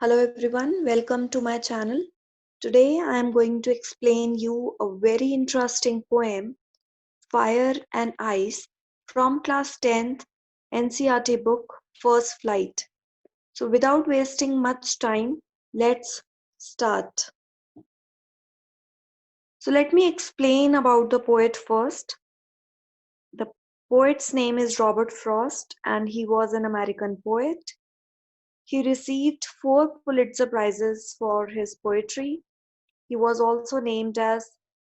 Hello everyone, welcome to my channel. Today I am going to explain you a very interesting poem, Fire and Ice, from class 10th NCERT book First Flight. So without wasting much time, let's start. So let me explain about the poet first. The poet's name is Robert Frost and he was an American poet. He received 4 Pulitzer Prizes for his poetry. He was also named as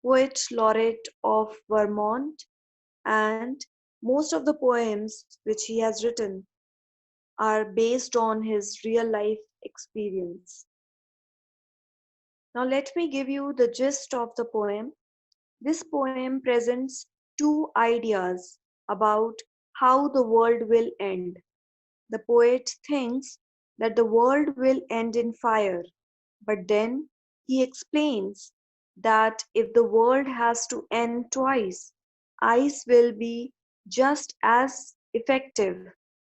Poet Laureate of Vermont, and most of the poems which he has written are based on his real life experience. Now, let me give you the gist of the poem. This poem presents two ideas about how the world will end. The poet thinks that the world will end in fire, but then he explains that if the world has to end twice, ice will be just as effective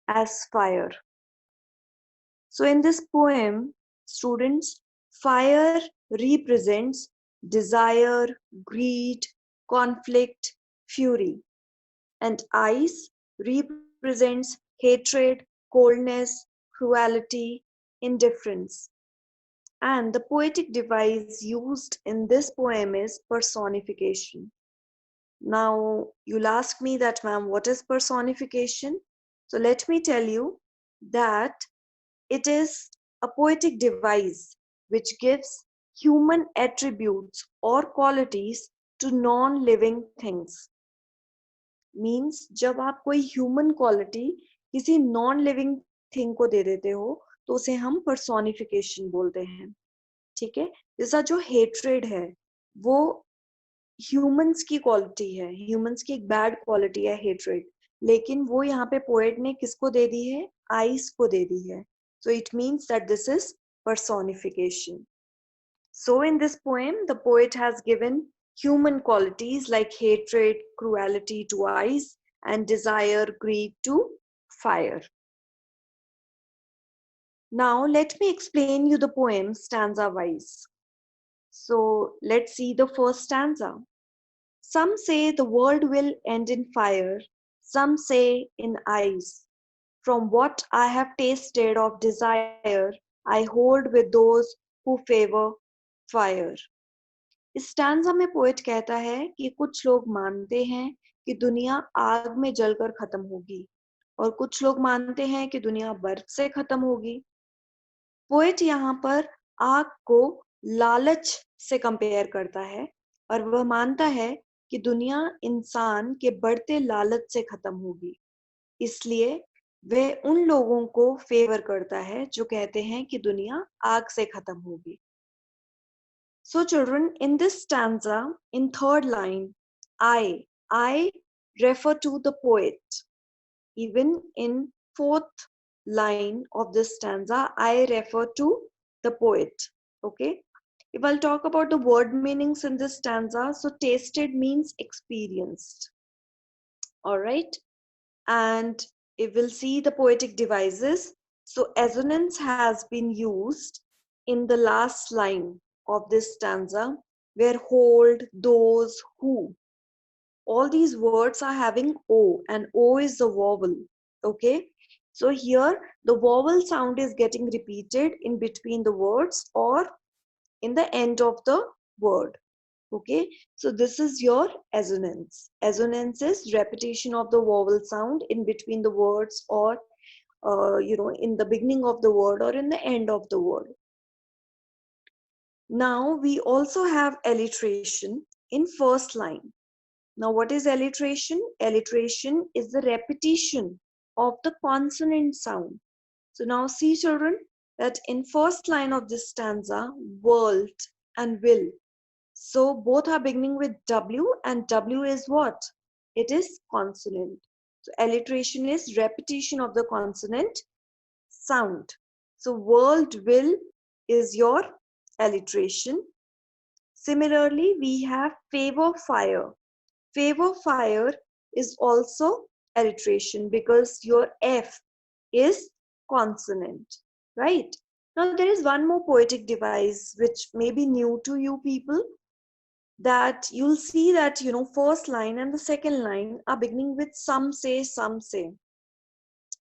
as fire. So, in this poem, students, fire represents desire, greed, conflict, fury, and ice represents hatred, coldness, cruelty, indifference. And the poetic device used in this poem is personification. Now, you'll ask me that, ma'am, what is personification? So, let me tell you that it is a poetic device which gives human attributes or qualities to non-living things. Means जब आप कोई human quality किसी non-living thing को दे देते हो तो उसे हम personification बोलते हैं. ठीक है, जैसा जो हेट्रेड है वो ह्यूमंस की क्वालिटी है, ह्यूमंस की एक बैड क्वालिटी है हेट्रेड, लेकिन वो यहाँ पे पोएट ने किसको दे दी है? आइस को दे दी है. So it means that this is personification. So in this poem, the poet has given human qualities like hatred, cruelty to ice, and desire, greed to fire. Now let me explain you the poem stanza wise. So let's see the first stanza. Some say the world will end in fire, some say in ice. From what I have tasted of desire, I hold with those who favor fire. इस stanza में poet कहता है कि कुछ लोग मानते हैं कि दुनिया आग में जलकर खत्म होगी और कुछ लोग मानते हैं कि दुनिया बर्फ से खत्म होगी. पोएट यहाँ पर आग को लालच से कंपेयर करता है और वह मानता है कि दुनिया इंसान के बढ़ते लालच से खत्म होगी. इसलिए वह उन लोगों को फेवर करता है जो कहते हैं कि दुनिया आग से खत्म होगी. So children, in this stanza, in third line, I refer to the poet. Even in fourth line of this stanza, I refer to the poet. Okay. If I'll talk about the word meanings in this stanza, so tasted means experienced. All right. And if we'll see the poetic devices, so assonance has been used in the last line of this stanza, where hold, those, who. All these words are having O, and O is the vowel. Okay. So here the vowel sound is getting repeated in between the words or in the end of the word. Okay, so this is your assonance. Assonance is repetition of the vowel sound in between the words or in the beginning of the word or in the end of the word. Now we also have alliteration in first line. Now what is alliteration? Alliteration is the repetition of the consonant sound. So now see children that in first line of this stanza, world and will. So both are beginning with W, and W is what? It is consonant. So alliteration is repetition of the consonant sound. So world will is your alliteration. Similarly, we have favor fire. Favor fire is also alliteration because your F is consonant, right? Now, there is one more poetic device which may be new to you people, that you'll see that, first line and the second line are beginning with some say, some say.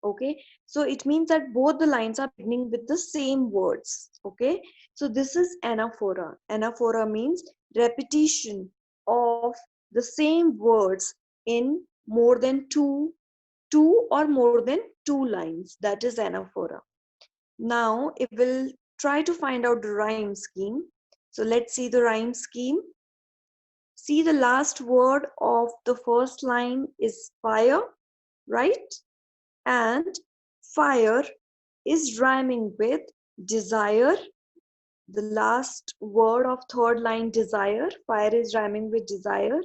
Okay, so it means that both the lines are beginning with the same words. Okay, so this is anaphora. Anaphora means repetition of the same words in more than two or more than two lines. That is anaphora. Now it will try to find out the rhyme scheme. So let's see the rhyme scheme. See, the last word of the first line is fire, right? And fire is rhyming with desire. The last word of third line, desire, fire is rhyming with desire.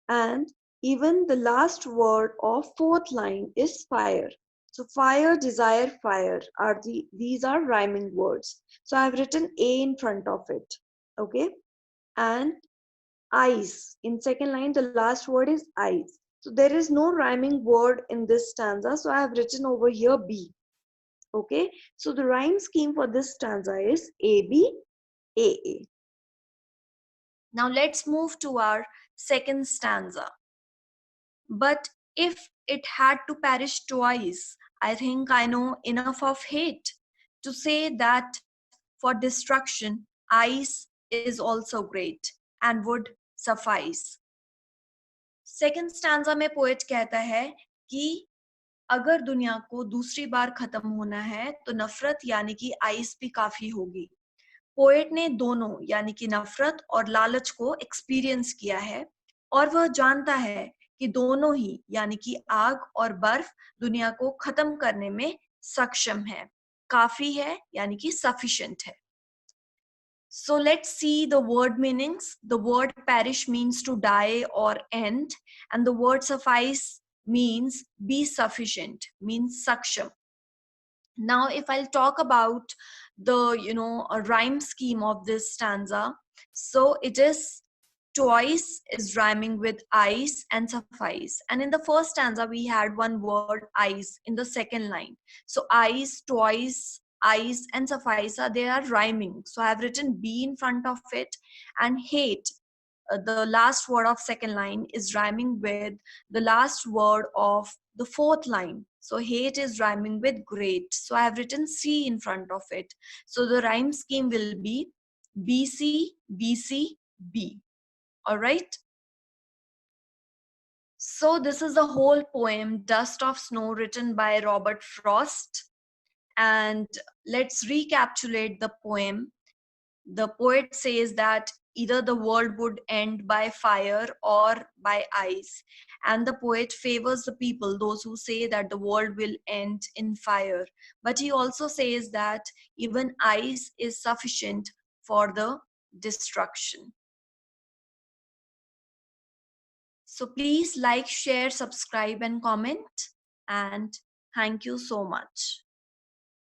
And even the last word of fourth line is fire. So fire, desire, fire are these are rhyming words. So I've written A in front of it. Okay. And ice. In second line, the last word is ice. So there is no rhyming word in this stanza. So I have written over here B. Okay. So the rhyme scheme for this stanza is A, B, A, A. Now let's move to our second stanza. But if it had to perish twice, I think I know enough of hate to say that for destruction, ice is also great and would suffice. Second stanza में poet कहता है कि अगर दुनिया को दूसरी बार खत्म होना है तो नफरत यानी कि आइस भी काफी होगी. पोएट ने दोनों यानी कि नफरत और लालच को एक्सपीरियंस किया है और वह जानता है कि दोनों ही यानी कि आग और बर्फ दुनिया को खत्म करने में सक्षम है. काफी है यानी कि सफिशिएंट है. So let's see the word meanings. The word perish means to die or end, and the word suffice means be sufficient, means saksham. Now, if I'll talk about the a rhyme scheme of this stanza, so it is twice is rhyming with ice and suffice. And in the first stanza, we had one word ice in the second line. So ice, twice, ice, and suffice they are rhyming. So I have written B in front of it, and hate. The last word of second line is rhyming with the last word of the fourth line. So hate is rhyming with great. So I have written C in front of it. So the rhyme scheme will be BC, BC, B. All right. So this is the whole poem, Dust of Snow, written by Robert Frost. And let's recapitulate the poem. The poet says that either the world would end by fire or by ice. And the poet favors the people, those who say that the world will end in fire. But he also says that even ice is sufficient for the destruction. So please like, share, subscribe, and comment. And thank you so much.